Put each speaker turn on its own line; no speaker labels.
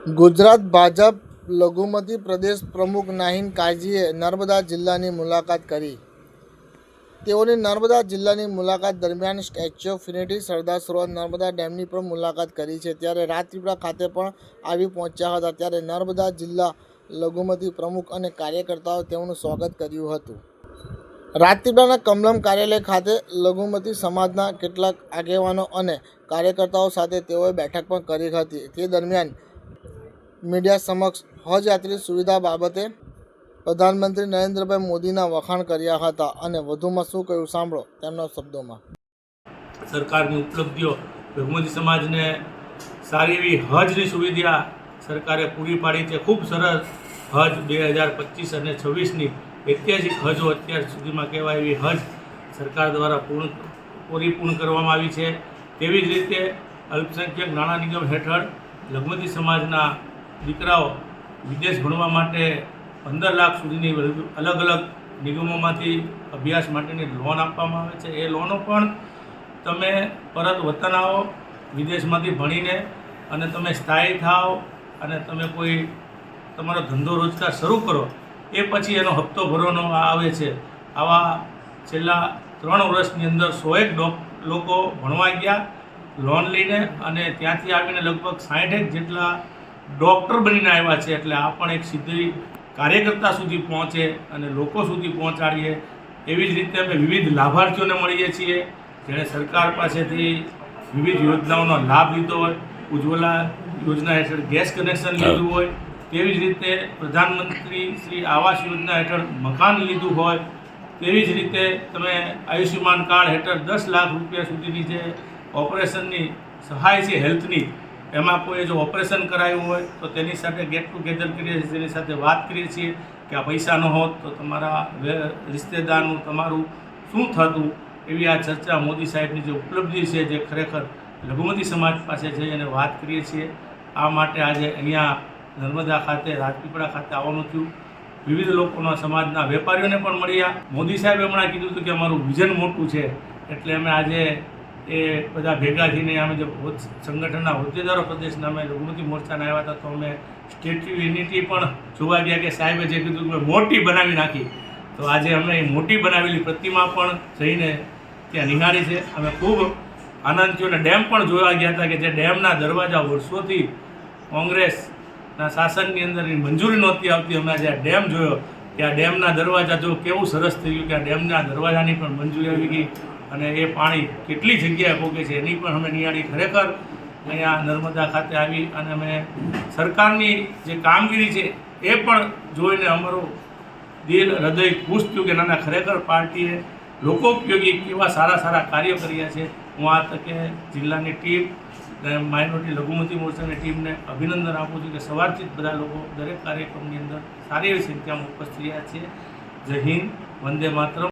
ગુજરાત ભાજપ લઘુમતી પ્રદેશ પ્રમુખ નાહિન કાઝીએ નર્મદા જિલ્લાની મુલાકાત કરી। તેઓની નર્મદા જિલ્લાની મુલાકાત દરમિયાન statue of unity, Sardar Sarovar, Narmada ડેમની પણ મુલાકાત કરી છે। ત્યારે રાજપીપળા ખાતે પણ આવી પહોંચ્યા હતા। ત્યારે નર્મદા જિલ્લા લઘુમતી પ્રમુખ અને કાર્યકર્તાઓએ તેમનું સ્વાગત કર્યું હતું। રાજપીપળાના કમલમ કાર્યાલય ખાતે લઘુમતી સમાજના કેટલાક આગેવાનો અને કાર્યકર્તાઓ સાથે તેઓએ બેઠક પણ કરી હતી। તે દરમિયાન મીડિયા સમક્ષ હજ યાત્રી સુવિધા બાબતે પ્રધાનમંત્રી નરેન્દ્રભાઈ મોદીના વખાણ કર્યા હતા અને વધુમાં શું કહ્યું સાંભળો તેમના શબ્દોમાં।
સરકારની ઉપલબ્ધિઓ લઘુમતી સમાજને સારી એવી હજની સુવિધા સરકારે પૂરી પાડી છે। ખૂબ સરસ હજ 2025 અને 26ની ઐતિહાસિક હજો અત્યાર સુધીમાં કહેવાય એવી હજ સરકાર દ્વારા પૂર્ણ કરવામાં આવી છે। તેવી જ રીતે અલ્પસંખ્યક નાણાં નિગમ હેઠળ લઘુમતી સમાજના દીકરાઓ વિદેશ ભણવા માટે 15 લાખ સુધીની અલગ અલગ નિગમોમાંથી અભ્યાસ માટેની લોન આપવામાં આવે છે। એ લોનો પણ તમે પરત વતન આવો, વિદેશમાંથી ભણીને અને તમે સ્થાયી થાઓ અને તમે કોઈ તમારો ધંધો રોજગાર શરૂ કરો, એ પછી એનો હપ્તો ભરવાનો આવે છે। આવા છેલ્લા 3 વર્ષની અંદર 101 લોકો ભણવા ગયા લોન લઈને અને ત્યાંથી આવીને લગભગ 60 જેટલા ડૉક્ટર બનીને આવ્યા છે। એટલે આ પણ એક સીધી કાર્યકર્તા સુધી પહોંચે અને લોકો સુધી પહોંચાડીએ એવી જ રીતે અમે વિવિધ લાભાર્થીઓને મળીએ છીએ જેણે સરકાર પાસેથી વિવિધ યોજનાઓનો લાભ લીધો હોય, ઉજ્જવલા યોજના હેઠળ ગેસ કનેક્શન લીધું હોય, તેવી જ રીતે પ્રધાનમંત્રી શ્રી આવાસ યોજના હેઠળ મકાન લીધું હોય, તેવી જ રીતે તમે આયુષ્યમાન કાર્ડ હેઠળ 10 લાખ રૂપિયા સુધીની જે ઓપરેશનની સહાય છે હેલ્થની, એમાં કોઈ જો ઓપરેશન કરાયું હોય તો તેની સાથે ગેટ ટુગેધર કરીએ છીએ, તેની સાથે વાત કરીએ છીએ કે આ પૈસા ન હોત તો તમારા રિશ્તેદારનું તમારું શું થતું। એવી આ ચર્ચા મોદી સાહેબની જે ઉપલબ્ધિ છે જે ખરેખર લઘુમતી સમાજ પાસે છે એને વાત કરીએ છીએ। આ માટે આજે અહીંયા નર્મદા ખાતે રાજપીપળા ખાતે આવવાનું થયું। વિવિધ લોકોના સમાજના વેપારીઓને પણ મળ્યા। મોદી સાહેબે હમણાં કીધું હતું કે અમારું વિઝન મોટું છે, એટલે અમે આજે એ બધા ભેગા થઈને અમે જે સંગઠનના હોદ્દેદારો પ્રદેશના અમે લઘુમતી મોરચાના આવ્યા હતા, તો અમે સ્ટેચ્યુ યુનિટી પણ જોવા ગયા કે સાહેબે જે કીધું કે મોટી બનાવી નાખી, તો આજે અમે મોટી બનાવેલી પ્રતિમા પણ જઈને ત્યાં નિહાળી છે। અમે ખૂબ આનંદ થયો અને ડેમ પણ જોવા ગયા હતા કે જે ડેમના દરવાજા વર્ષોથી કોંગ્રેસના શાસનની અંદર મંજૂરી નહોતી આવતી। અમે જે ડેમ જોયો કે આ ડેમના દરવાજા જો કેવું સરસ થયું કે આ ડેમના દરવાજાની પણ મંજૂરી આવી ગઈ અને એ પાણી કેટલી જગ્યાએ પહોંચે છે એની પણ અમે નિહાળી। ખરેખર અહીંયા નર્મદા ખાતે આવી અને અમે સરકારની જે કામગીરી છે એ પણ જોઈને અમારું દિલ હૃદય ખુશ થયું કે નાના ખરેખર પાર્ટીએ લોકોપયોગી કેવા સારા સારા કાર્યો કર્યા છે। હું આ તકે જિલ્લાની ટીમ માઇનોરિટી લઘુમતી મોરચાની ટીમને અભિનંદન આપું છું કે સવારથી જ બધા લોકો દરેક કાર્યક્રમની અંદર સારી એવી સંખ્યામાં ઉપસ્થિત રહ્યા છે। જય હિન્દ, વંદે માતરમ।